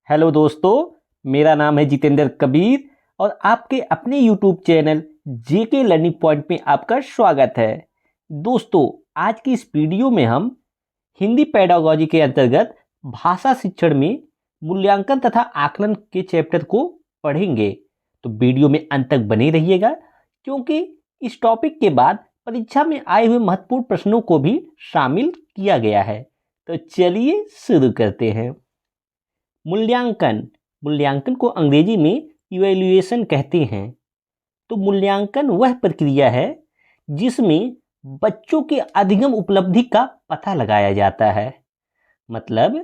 Hello दोस्तों, मेरा नाम है जितेंद्र कबीर और आपके अपने यूट्यूब चैनल जेके लर्निंग पॉइंट में आपका स्वागत है। दोस्तों, आज की इस वीडियो में हम हिंदी पेडागोजी के अंतर्गत भाषा शिक्षण में मूल्यांकन तथा आकलन के चैप्टर को पढ़ेंगे। तो वीडियो में अंत तक बने रहिएगा, क्योंकि इस टॉपिक के बाद परीक्षा में आए हुए महत्वपूर्ण प्रश्नों को भी शामिल किया गया है। तो चलिए शुरू करते हैं। मूल्यांकन को अंग्रेजी में इवैल्यूएशन कहते हैं। तो मूल्यांकन वह प्रक्रिया है जिसमें बच्चों की अधिगम उपलब्धि का पता लगाया जाता है। मतलब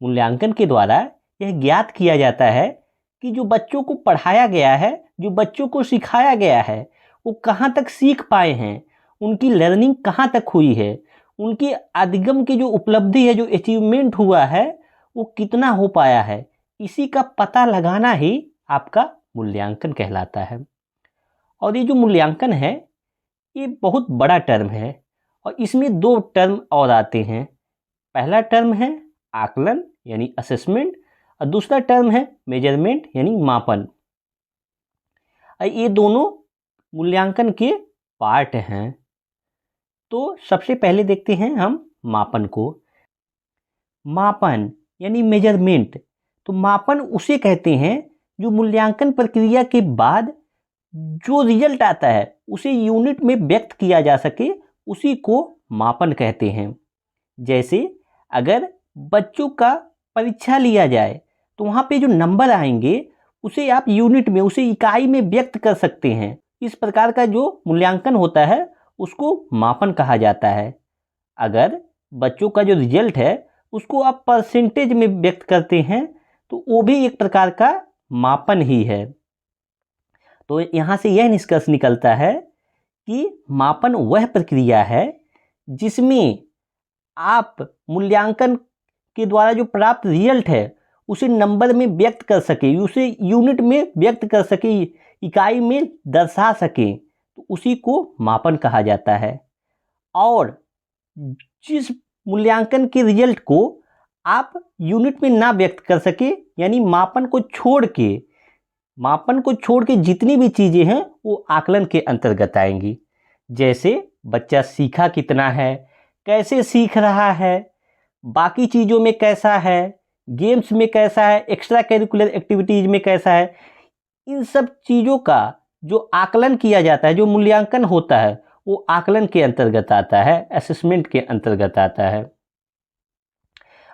मूल्यांकन के द्वारा यह ज्ञात किया जाता है कि जो बच्चों को पढ़ाया गया है, जो बच्चों को सिखाया गया है, वो कहाँ तक सीख पाए हैं, उनकी लर्निंग कहाँ तक हुई है, उनकी अधिगम की जो उपलब्धि है, जो अचीवमेंट हुआ है, वो कितना हो पाया है। इसी का पता लगाना ही आपका मूल्यांकन कहलाता है। और ये जो मूल्यांकन है, ये बहुत बड़ा टर्म है और इसमें दो टर्म और आते हैं। पहला टर्म है आकलन यानी असेसमेंट और दूसरा टर्म है मेजरमेंट यानी मापन। ये दोनों मूल्यांकन के पार्ट हैं। तो सबसे पहले देखते हैं हम मापन को। मापन यानी मेजरमेंट। तो मापन उसे कहते हैं जो मूल्यांकन प्रक्रिया के बाद जो रिजल्ट आता है उसे यूनिट में व्यक्त किया जा सके, उसी को मापन कहते हैं। जैसे अगर बच्चों का परीक्षा लिया जाए तो वहाँ पे जो नंबर आएंगे उसे आप यूनिट में, उसे इकाई में व्यक्त कर सकते हैं। इस प्रकार का जो मूल्यांकन होता है उसको मापन कहा जाता है। अगर बच्चों का जो रिजल्ट है उसको आप परसेंटेज में व्यक्त करते हैं तो वो भी एक प्रकार का मापन ही है। तो यहाँ से यह निष्कर्ष निकलता है कि मापन वह प्रक्रिया है जिसमें आप मूल्यांकन के द्वारा जो प्राप्त रिजल्ट है उसे नंबर में व्यक्त कर सके, उसे यूनिट में व्यक्त कर सके, इकाई में दर्शा सके, तो उसी को मापन कहा जाता है। और जिस मूल्यांकन के रिजल्ट को आप यूनिट में ना व्यक्त कर सके, यानी मापन को छोड़ के जितनी भी चीज़ें हैं वो आकलन के अंतर्गत आएंगी। जैसे बच्चा सीखा कितना है, कैसे सीख रहा है, बाकी चीज़ों में कैसा है, गेम्स में कैसा है, एक्स्ट्रा करिकुलर एक्टिविटीज़ में कैसा है। इन सब चीज़ों का जो आकलन किया जाता है, जो मूल्यांकन होता है, वो आकलन के अंतर्गत आता है, असेसमेंट के अंतर्गत आता है।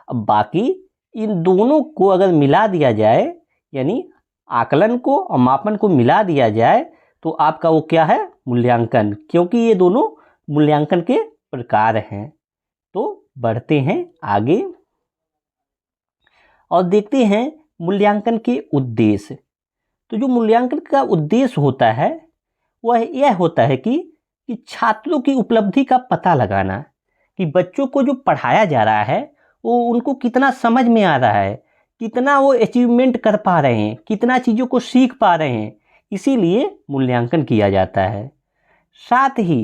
अब बाकी इन दोनों को अगर मिला दिया जाए, यानी आकलन को और मापन को मिला दिया जाए, तो आपका वो क्या है, मूल्यांकन। क्योंकि ये दोनों मूल्यांकन के प्रकार हैं। तो बढ़ते हैं आगे और देखते हैं मूल्यांकन के उद्देश्य। तो जो मूल्यांकन का उद्देश्य होता है वह यह होता है कि छात्रों की उपलब्धि का पता लगाना, कि बच्चों को जो पढ़ाया जा रहा है वो उनको कितना समझ में आ रहा है, कितना वो अचीवमेंट कर पा रहे हैं, कितना चीज़ों को सीख पा रहे हैं। इसीलिए मूल्यांकन किया जाता है। साथ ही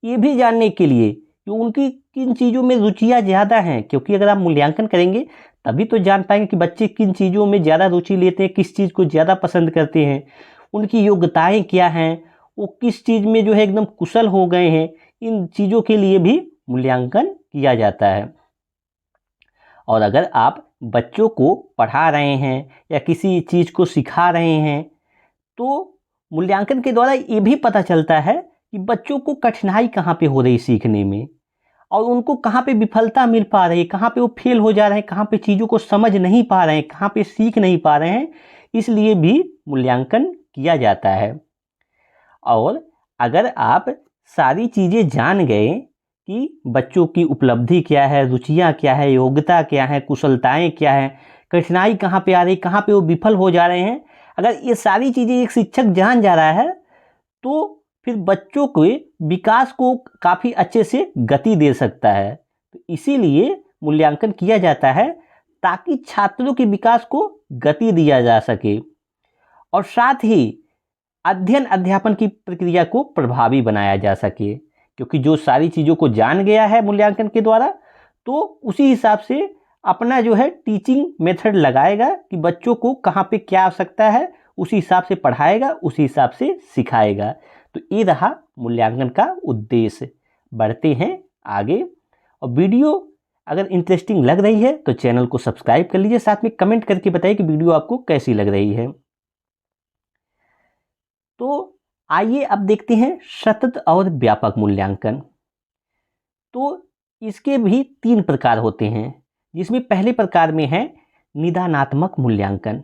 ये भी जानने के लिए कि उनकी किन चीज़ों में रुचियाँ ज़्यादा हैं, क्योंकि अगर आप मूल्यांकन करेंगे तभी तो जान पाएंगे कि बच्चे किन चीज़ों में ज़्यादा रुचि लेते हैं, किस चीज़ को ज़्यादा पसंद करते हैं, उनकी योग्यताएं क्या हैं, वो किस चीज़ में जो है एकदम कुशल हो गए हैं। इन चीज़ों के लिए भी मूल्यांकन किया जाता है। और अगर आप बच्चों को पढ़ा रहे हैं या किसी चीज़ को सिखा रहे हैं तो मूल्यांकन के द्वारा ये भी पता चलता है कि बच्चों को कठिनाई कहाँ पे हो रही सीखने में, और उनको कहाँ पे विफलता मिल पा रही है, कहाँ पे वो फेल हो जा रहे हैं, कहाँ पे चीज़ों को समझ नहीं पा रहे हैं, कहाँ पे सीख नहीं पा रहे हैं। इसलिए भी मूल्यांकन किया जाता है। और अगर आप सारी चीज़ें जान गए कि बच्चों की उपलब्धि क्या है, रुचियाँ क्या है, योग्यता क्या है, कुशलताएं क्या है, कठिनाई कहाँ पे आ रही, कहाँ पे वो विफल हो जा रहे हैं, अगर ये सारी चीज़ें एक शिक्षक जान जा रहा है तो फिर बच्चों के विकास को काफ़ी अच्छे से गति दे सकता है। तो इसीलिए मूल्यांकन किया जाता है ताकि छात्रों के विकास को गति दिया जा सके और साथ ही अध्ययन अध्यापन की प्रक्रिया को प्रभावी बनाया जा सके। क्योंकि जो सारी चीज़ों को जान गया है मूल्यांकन के द्वारा, तो उसी हिसाब से अपना जो है टीचिंग मेथड लगाएगा कि बच्चों को कहाँ पे क्या आवश्यकता है, उसी हिसाब से पढ़ाएगा, उसी हिसाब से सिखाएगा। तो ये रहा मूल्यांकन का उद्देश्य। बढ़ते हैं आगे, और वीडियो अगर इंटरेस्टिंग लग रही है तो चैनल को सब्सक्राइब कर लीजिए, साथ में कमेंट करके बताइए कि वीडियो आपको कैसी लग रही है। तो आइए अब देखते हैं सतत और व्यापक मूल्यांकन। तो इसके भी 3 प्रकार होते हैं, जिसमें पहले प्रकार में है निदानात्मक मूल्यांकन,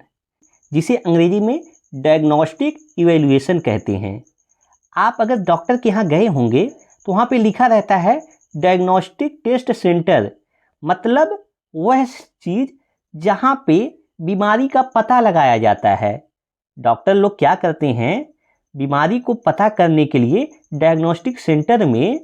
जिसे अंग्रेजी में डायग्नोस्टिक इवैल्यूएशन कहते हैं। आप अगर डॉक्टर के यहाँ गए होंगे तो वहाँ पे लिखा रहता है डायग्नोस्टिक टेस्ट सेंटर, मतलब वह चीज़ जहाँ पे बीमारी का पता लगाया जाता है। डॉक्टर लोग क्या करते हैं, बीमारी को पता करने के लिए डायग्नोस्टिक सेंटर में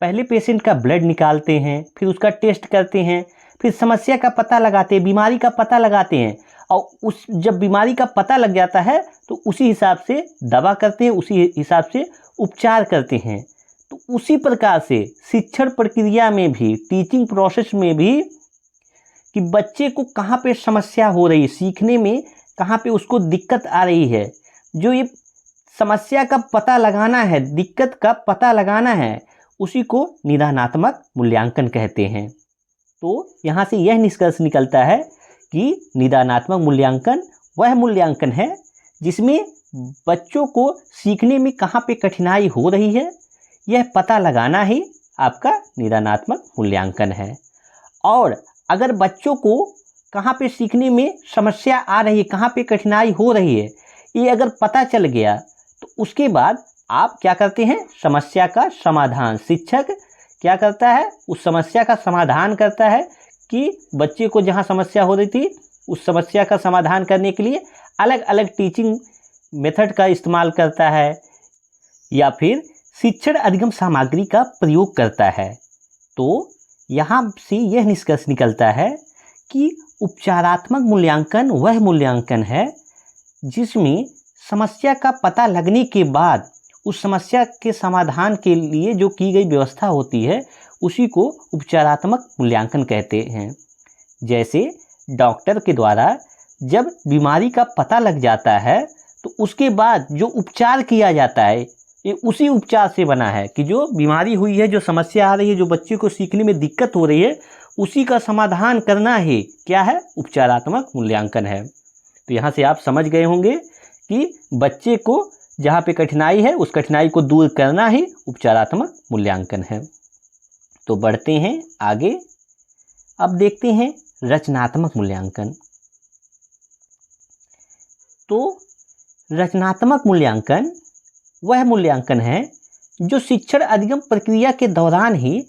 पहले पेशेंट का ब्लड निकालते हैं, फिर उसका टेस्ट करते हैं, फिर समस्या का पता लगाते हैं, बीमारी का पता लगाते हैं, और जब बीमारी का पता लग जाता है तो उसी हिसाब से दवा करते हैं, उसी हिसाब से उपचार करते हैं। तो उसी प्रकार से शिक्षण प्रक्रिया में भी, टीचिंग प्रोसेस में भी, कि बच्चे को कहाँ पे समस्या हो रही है, सीखने में कहाँ पे उसको दिक्कत आ रही है, जो ये समस्या का पता लगाना है, दिक्कत का पता लगाना है, उसी को निदानात्मक मूल्यांकन कहते हैं। तो यहाँ से यह निष्कर्ष निकलता है कि निदानात्मक मूल्यांकन वह मूल्यांकन है जिसमें बच्चों को सीखने में कहाँ पे कठिनाई हो रही है, यह पता लगाना ही आपका निदानात्मक मूल्यांकन है। और अगर बच्चों को कहाँ पे सीखने में समस्या आ रही है, कहाँ पे कठिनाई हो रही है, ये अगर पता चल गया तो उसके बाद आप क्या करते हैं, समस्या का समाधान, शिक्षक क्या करता है, उस समस्या का समाधान करता है कि बच्चे को जहाँ समस्या हो रही थी उस समस्या का समाधान करने के लिए अलग अलग टीचिंग मेथड का इस्तेमाल करता है, या फिर शिक्षण अधिगम सामग्री का प्रयोग करता है। तो यहाँ से यह निष्कर्ष निकलता है कि उपचारात्मक मूल्यांकन वह मूल्यांकन है जिसमें समस्या का पता लगने के बाद उस समस्या के समाधान के लिए जो की गई व्यवस्था होती है उसी को उपचारात्मक मूल्यांकन कहते हैं। जैसे डॉक्टर के द्वारा जब बीमारी का पता लग जाता है तो उसके बाद जो उपचार किया जाता है ये उसी उपचार से बना है, कि जो बीमारी हुई है, जो समस्या आ रही है, जो बच्चे को सीखने में दिक्कत हो रही है, उसी का समाधान करना ही क्या है, उपचारात्मक मूल्यांकन है। तो यहाँ से आप समझ गए होंगे कि बच्चे को जहाँ पे कठिनाई है उस कठिनाई को दूर करना ही उपचारात्मक मूल्यांकन है। तो बढ़ते हैं आगे, अब देखते हैं रचनात्मक मूल्यांकन। तो रचनात्मक मूल्यांकन वह मूल्यांकन है जो शिक्षण अधिगम प्रक्रिया के दौरान ही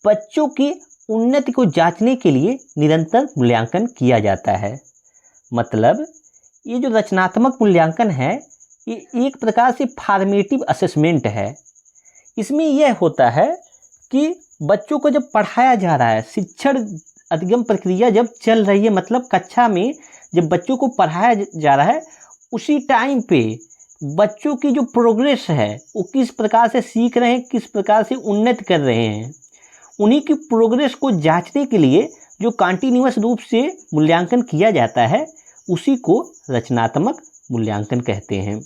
बच्चों की उन्नति को जांचने के लिए निरंतर मूल्यांकन किया जाता है। मतलब ये जो रचनात्मक मूल्यांकन है ये एक प्रकार से फॉर्मेटिव असेसमेंट है। इसमें यह होता है कि बच्चों को जब पढ़ाया जा रहा है, शिक्षण अधिगम प्रक्रिया जब चल रही है, मतलब कक्षा में जब बच्चों को पढ़ाया जा रहा है, उसी टाइम पे बच्चों की जो प्रोग्रेस है वो किस प्रकार से सीख रहे हैं, किस प्रकार से उन्नति कर रहे हैं, उन्हीं की प्रोग्रेस को जांचने के लिए जो कंटिन्यूअस रूप से मूल्यांकन किया जाता है उसी को रचनात्मक मूल्यांकन कहते हैं।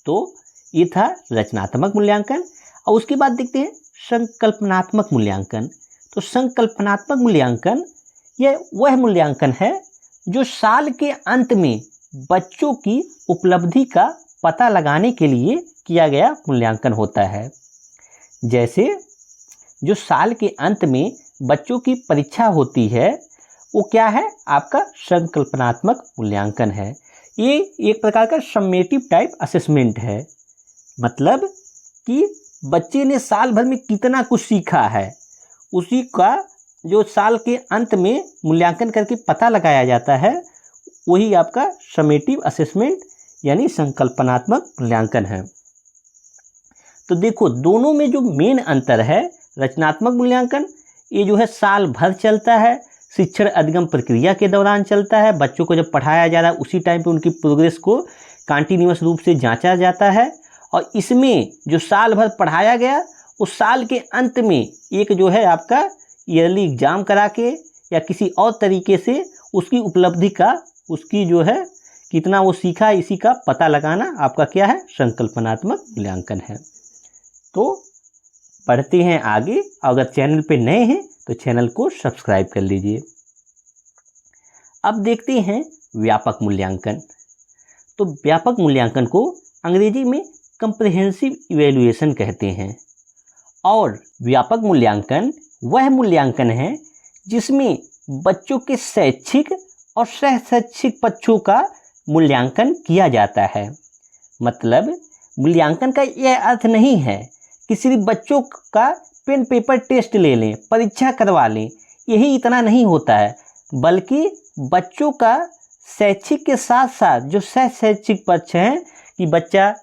तो ये था रचनात्मक मूल्यांकन। और उसके बाद देखते हैं संकल्पनात्मक मूल्यांकन। तो संकल्पनात्मक मूल्यांकन यह वह मूल्यांकन है जो साल के अंत में बच्चों की उपलब्धि का पता लगाने के लिए किया गया मूल्यांकन होता है। जैसे जो साल के अंत में बच्चों की परीक्षा होती है वो क्या है, आपका संकल्पनात्मक मूल्यांकन है। ये एक प्रकार का समेटिव टाइप असेसमेंट है। मतलब कि बच्चे ने साल भर में कितना कुछ सीखा है उसी का जो साल के अंत में मूल्यांकन करके पता लगाया जाता है वही आपका समेटिव असेसमेंट यानी संकल्पनात्मक मूल्यांकन है। तो देखो दोनों में जो मेन अंतर है, रचनात्मक मूल्यांकन ये जो है साल भर चलता है, शिक्षण अधिगम प्रक्रिया के दौरान चलता है, बच्चों को जब पढ़ाया जा रहा है उसी टाइम पे उनकी प्रोग्रेस को कंटिन्यूअस रूप से जांचा जाता है। और इसमें जो साल भर पढ़ाया गया उस साल के अंत में एक जो है आपका ईयरली एग्जाम करा के या किसी और तरीके से उसकी उपलब्धि का, उसकी जो है कितना वो सीखा, इसी का पता लगाना आपका क्या है, संकल्पनात्मक मूल्यांकन है। तो पढ़ते हैं आगे। अगर चैनल पे नए हैं तो चैनल को सब्सक्राइब कर लीजिए। अब देखते हैं व्यापक मूल्यांकन। तो व्यापक मूल्यांकन को अंग्रेजी में कंप्रिहेंसिव इवैल्यूएशन कहते हैं। और व्यापक मूल्यांकन वह मूल्यांकन है जिसमें बच्चों के शैक्षिक और सह शैक्षिक पक्षों का मूल्यांकन किया जाता है। मतलब मूल्यांकन का यह अर्थ नहीं है कि सिर्फ बच्चों का पेन पेपर टेस्ट ले लें, परीक्षा करवा लें, यही इतना नहीं होता है, बल्कि बच्चों का शैक्षिक के साथ साथ जो सह शैक्षिक पक्ष हैं कि बच्चा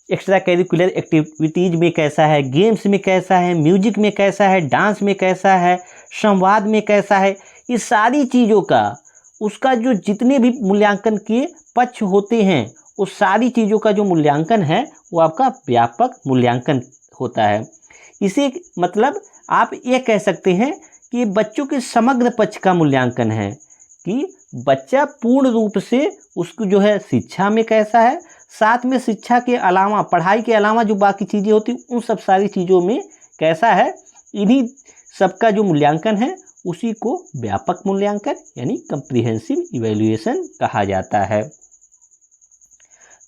एक्स्ट्रा करिकुलर एक्टिविटीज़ में कैसा है, गेम्स में कैसा है, म्यूजिक में कैसा है, डांस में कैसा है, संवाद में कैसा है, ये सारी चीज़ों का उसका जो जितने भी मूल्यांकन के पक्ष होते हैं उस सारी चीज़ों का जो मूल्यांकन है वो आपका व्यापक मूल्यांकन होता है। इसे मतलब आप ये कह सकते हैं कि बच्चों के समग्र पक्ष का मूल्यांकन है कि बच्चा पूर्ण रूप से उसको जो है शिक्षा में कैसा है, साथ में शिक्षा के अलावा, पढ़ाई के अलावा जो बाकी चीज़ें होती उन सब सारी चीज़ों में कैसा है, इन्हीं सबका जो मूल्यांकन है उसी को व्यापक मूल्यांकन यानी कंप्रिहेंसिव इवैल्यूएशन कहा जाता है।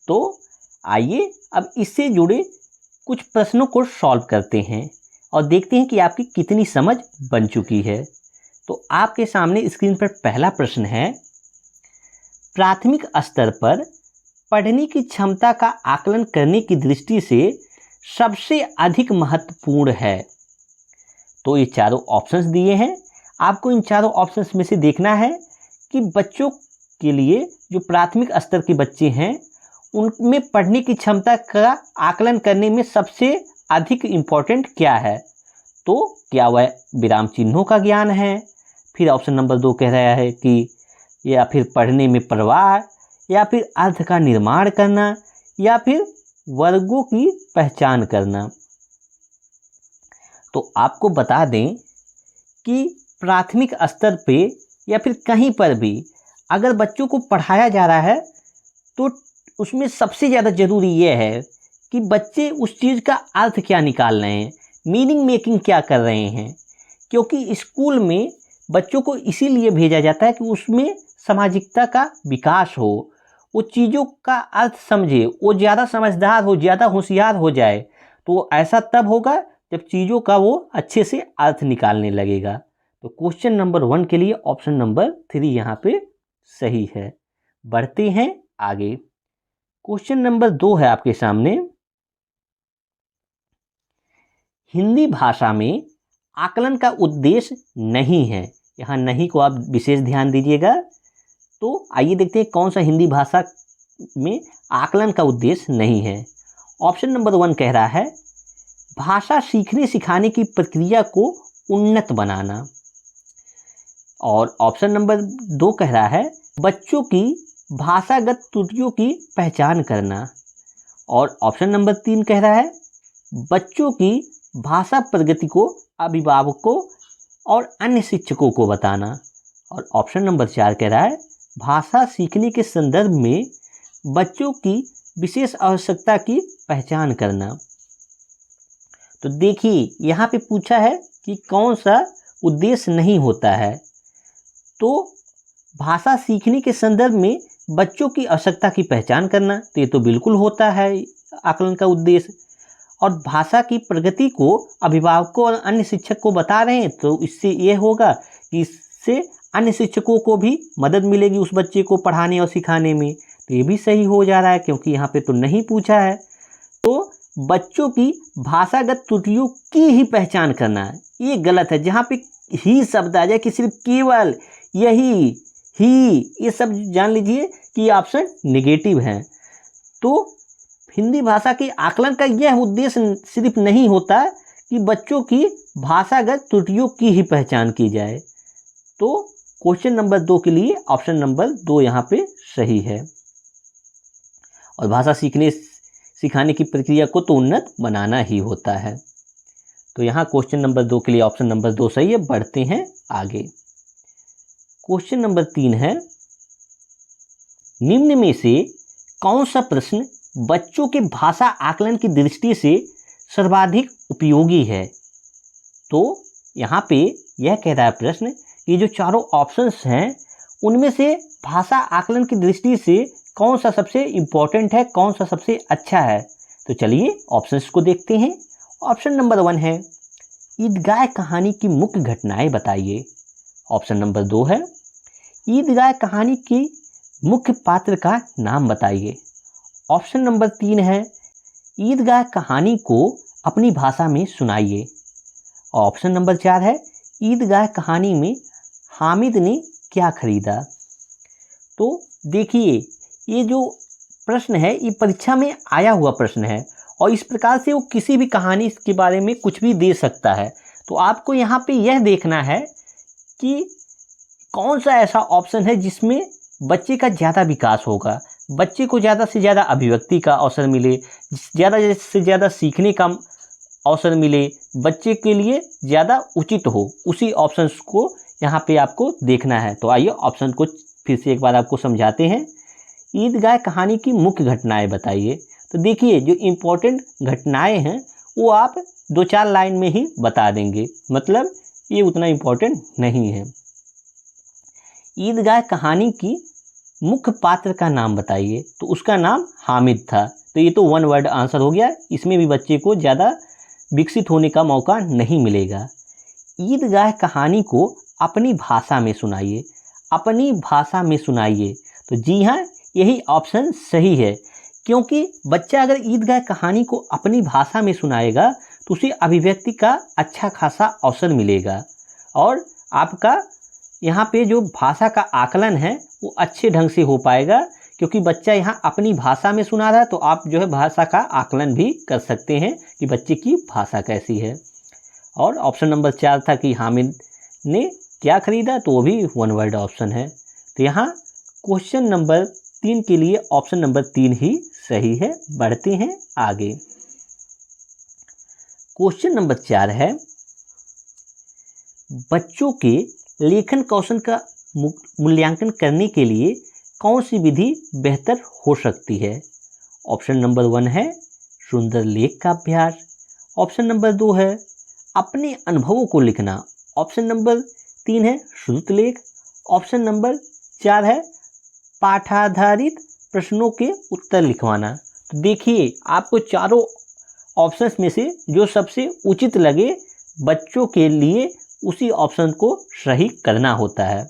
तो आइए अब इससे जुड़े कुछ प्रश्नों को सॉल्व करते हैं और देखते हैं कि आपकी कितनी समझ बन चुकी है। तो आपके सामने स्क्रीन पर पहला प्रश्न है, प्राथमिक स्तर पर पढ़ने की क्षमता का आकलन करने की दृष्टि से सबसे अधिक महत्वपूर्ण है। तो ये चारों ऑप्शंस दिए हैं, आपको इन चारों ऑप्शंस में से देखना है कि बच्चों के लिए जो प्राथमिक स्तर के बच्चे हैं उनमें पढ़ने की क्षमता का आकलन करने में सबसे अधिक इम्पोर्टेंट क्या है। तो क्या वह विराम चिन्हों का ज्ञान है, फिर ऑप्शन नंबर 2 कह रहा है कि या फिर पढ़ने में प्रवाह, या फिर अर्थ का निर्माण करना, या फिर वर्गों की पहचान करना। तो आपको बता दें कि प्राथमिक स्तर पे या फिर कहीं पर भी अगर बच्चों को पढ़ाया जा रहा है तो उसमें सबसे ज़्यादा ज़रूरी ये है कि बच्चे उस चीज़ का अर्थ क्या निकाल रहे हैं, मीनिंग मेकिंग क्या कर रहे हैं। क्योंकि स्कूल में बच्चों को इसीलिए भेजा जाता है कि उसमें सामाजिकता का विकास हो, वो चीज़ों का अर्थ समझे, वो ज़्यादा समझदार हो, ज़्यादा होशियार हो जाए। तो ऐसा तब होगा जब चीज़ों का वो अच्छे से अर्थ निकालने लगेगा। तो क्वेश्चन नंबर 1 के लिए ऑप्शन नंबर 3 यहाँ पे सही है। बढ़ते हैं आगे। क्वेश्चन नंबर 2 है आपके सामने, हिंदी भाषा में आकलन का उद्देश्य नहीं है। यहाँ नहीं को आप विशेष ध्यान दीजिएगा। तो आइए देखते हैं कौन सा हिंदी भाषा में आकलन का उद्देश्य नहीं है। ऑप्शन नंबर 1 कह रहा है भाषा सीखने सिखाने की प्रक्रिया को उन्नत बनाना, और ऑप्शन नंबर 2 कह रहा है बच्चों की भाषागत त्रुटियों की पहचान करना, और ऑप्शन नंबर 3 कह रहा है बच्चों की भाषा प्रगति को अभिभावकों और अन्य शिक्षकों को बताना, और ऑप्शन नंबर 4 कह रहा है भाषा सीखने के संदर्भ में बच्चों की विशेष आवश्यकता की पहचान करना। तो देखिए यहाँ पे पूछा है कि कौन सा उद्देश्य नहीं होता है। तो भाषा सीखने के संदर्भ में बच्चों की आवश्यकता की पहचान करना, तो ये तो बिल्कुल होता है आकलन का उद्देश्य। और भाषा की प्रगति को अभिभावकों और अन्य शिक्षक को बता रहे हैं, तो इससे ये होगा कि इससे अन्य शिक्षकों को भी मदद मिलेगी उस बच्चे को पढ़ाने और सिखाने में। तो ये भी सही हो जा रहा है क्योंकि यहाँ पे तो नहीं पूछा है। तो बच्चों की भाषागत त्रुटियों की ही पहचान करना है, ये गलत है। जहाँ पे ही शब्द आ जाए कि सिर्फ केवल यही ही, ये सब जान लीजिए कि ऑप्शन नेगेटिव है। तो हिंदी भाषा के आकलन का यह उद्देश्य सिर्फ नहीं होता कि बच्चों की भाषागत त्रुटियों की ही पहचान की जाए। तो क्वेश्चन नंबर 2 के लिए ऑप्शन नंबर 2 यहाँ पे सही है। और भाषा सीखने सिखाने की प्रक्रिया को तो उन्नत बनाना ही होता है। तो यहाँ क्वेश्चन नंबर 2 के लिए ऑप्शन नंबर 2 सही है। बढ़ते हैं आगे। क्वेश्चन नंबर 3 है, निम्न में से कौन सा प्रश्न बच्चों के भाषा आकलन की दृष्टि से सर्वाधिक उपयोगी है? तो यहाँ पे यह कह रहा है प्रश्न कि जो चारों ऑप्शंस हैं उनमें से भाषा आकलन की दृष्टि से कौन सा सबसे इम्पोर्टेंट है, कौन सा सबसे अच्छा है? तो चलिए ऑप्शंस को देखते हैं। ऑप्शन नंबर 1 है, ईदगाह कहानी की मुख्य घटनाएं बताइए। ऑप्शन नंबर 2 है, ईदगाह कहानी की मुख्य पात्र का नाम बताइए। ऑप्शन नंबर 3 है, ईदगाह कहानी को अपनी भाषा में सुनाइए। ऑप्शन नंबर 4 है, ईदगाह कहानी में हामिद ने क्या खरीदा? तो देखिए, ये जो प्रश्न है ये परीक्षा में आया हुआ प्रश्न है और इस प्रकार से वो किसी भी कहानी के बारे में कुछ भी दे सकता है। तो आपको यहाँ पे यह देखना है कि कौन सा ऐसा ऑप्शन है जिसमें बच्चे का ज़्यादा विकास होगा, बच्चे को ज़्यादा से ज़्यादा अभिव्यक्ति का अवसर मिले, ज़्यादा से ज़्यादा सीखने का अवसर मिले, बच्चे के लिए ज़्यादा उचित हो, उसी ऑप्शंस को यहाँ पे आपको देखना है। तो आइए ऑप्शन को फिर से एक बार आपको समझाते हैं। ईदगाह कहानी की मुख्य घटनाएं बताइए। तो देखिए, जो इम्पोर्टेंट घटनाएं हैं वो आप 2-4 लाइन में ही बता देंगे, मतलब ये उतना इम्पोर्टेंट नहीं है। ईदगाह कहानी की मुख्य पात्र का नाम बताइए, तो उसका नाम हामिद था। तो ये तो 1 वर्ड आंसर हो गया, इसमें भी बच्चे को ज़्यादा विकसित होने का मौका नहीं मिलेगा। ईदगाह कहानी को अपनी भाषा में सुनाइए, अपनी भाषा में सुनाइए। तो जी हाँ, यही ऑप्शन सही है, क्योंकि बच्चा अगर ईदगाह कहानी को अपनी भाषा में सुनाएगा तो उसे अभिव्यक्ति का अच्छा खासा अवसर मिलेगा और आपका यहाँ पे जो भाषा का आकलन है वो अच्छे ढंग से हो पाएगा, क्योंकि बच्चा यहाँ अपनी भाषा में सुना रहा है। तो आप जो है भाषा का आकलन भी कर सकते हैं कि बच्चे की भाषा कैसी है। और ऑप्शन नंबर 4 था कि हामिद ने क्या खरीदा, तो वो भी 1 वर्ड ऑप्शन है। तो यहाँ क्वेश्चन नंबर 3 के लिए ऑप्शन नंबर 3 ही सही है। बढ़ते हैं आगे। क्वेश्चन नंबर 4 है, बच्चों के लेखन कौशल का मूल्यांकन करने के लिए कौन सी विधि बेहतर हो सकती है? ऑप्शन नंबर 1 है सुंदर लेख का अभ्यास। ऑप्शन नंबर 2 है अपने अनुभवों को लिखना। ऑप्शन नंबर 3 है श्रुत लेख। ऑप्शन नंबर 4 है पाठाधारित प्रश्नों के उत्तर लिखवाना। तो देखिए, आपको चारों ऑप्शंस में से जो सबसे उचित लगे बच्चों के लिए उसी ऑप्शन को सही करना होता है।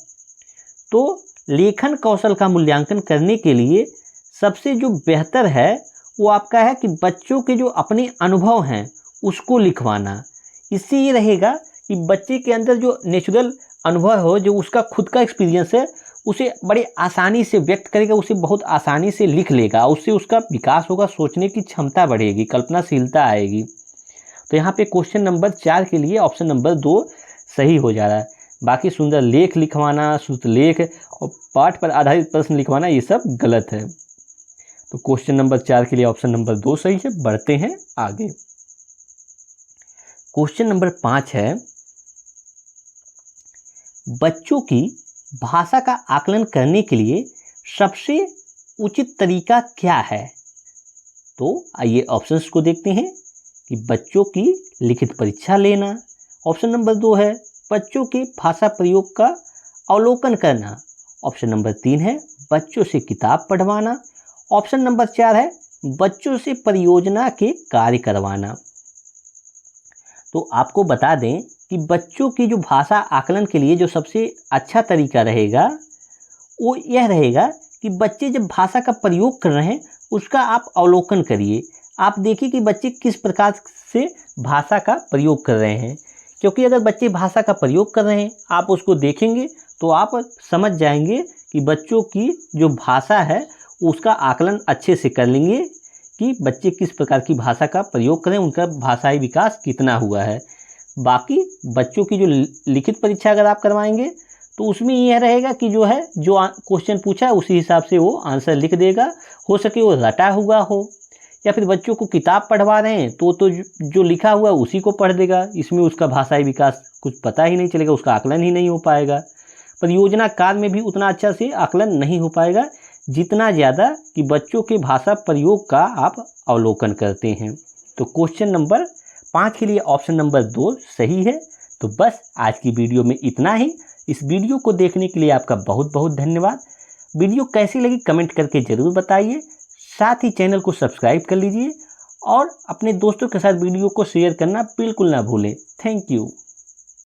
तो लेखन कौशल का मूल्यांकन करने के लिए सबसे जो बेहतर है वो आपका है कि बच्चों के जो अपने अनुभव हैं उसको लिखवाना। इससे ये रहेगा कि बच्चे के अंदर जो नेचुरल अनुभव हो, जो उसका खुद का एक्सपीरियंस है, उसे बड़े आसानी से व्यक्त करेगा, उसे बहुत आसानी से लिख लेगा, उससे उसका विकास होगा, सोचने की क्षमता बढ़ेगी, कल्पनाशीलता आएगी। तो यहाँ पे क्वेश्चन नंबर 4 के लिए ऑप्शन नंबर 2 सही हो जा रहा है। बाकी सुंदर लेख लिखवाना, श्रुत लेख और पाठ पर आधारित प्रश्न लिखवाना ये सब गलत है। तो क्वेश्चन नंबर 4 के लिए ऑप्शन नंबर 2 सही है। बढ़ते हैं आगे। क्वेश्चन नंबर 5 है, बच्चों की भाषा का आकलन करने के लिए सबसे उचित तरीका क्या है? तो आइए ऑप्शंस को देखते हैं कि बच्चों की लिखित परीक्षा लेना। ऑप्शन नंबर 2 है बच्चों के भाषा प्रयोग का अवलोकन करना। ऑप्शन नंबर 3 है बच्चों से किताब पढ़वाना। ऑप्शन नंबर 4 है बच्चों से परियोजना के कार्य करवाना। तो आपको बता दें कि बच्चों की जो भाषा आकलन के लिए जो सबसे अच्छा तरीका रहेगा वो यह रहेगा कि बच्चे जब भाषा का प्रयोग कर रहे हैं उसका आप अवलोकन करिए। आप देखिए कि बच्चे किस प्रकार से भाषा का प्रयोग कर रहे हैं, क्योंकि अगर बच्चे भाषा का प्रयोग कर रहे हैं आप उसको देखेंगे तो आप समझ जाएंगे कि बच्चों की जो भाषा है उसका आकलन अच्छे से कर लेंगे कि बच्चे किस प्रकार की भाषा का प्रयोग करें, उनका भाषाई विकास कितना हुआ है। बाकी बच्चों की जो लिखित परीक्षा अगर आप करवाएंगे तो उसमें यह रहेगा कि जो है जो क्वेश्चन पूछा है उसी हिसाब से वो आंसर लिख देगा। हो सके वो रटा हुआ हो या फिर बच्चों को किताब पढ़वा रहे हैं तो जो लिखा हुआ है उसी को पढ़ देगा, इसमें उसका भाषाई विकास कुछ पता ही नहीं चलेगा, उसका आकलन ही नहीं हो पाएगा। परियोजना कार्य में भी उतना अच्छा से आकलन नहीं हो पाएगा जितना ज़्यादा कि बच्चों के भाषा प्रयोग का आप अवलोकन करते हैं। तो क्वेश्चन नंबर 5 के लिए ऑप्शन नंबर 2 सही है। तो बस आज की वीडियो में इतना ही। इस वीडियो को देखने के लिए आपका बहुत बहुत धन्यवाद। वीडियो कैसी लगी कमेंट करके ज़रूर बताइए। साथ ही चैनल को सब्सक्राइब कर लीजिए और अपने दोस्तों के साथ वीडियो को शेयर करना बिल्कुल ना भूलें। Thank you.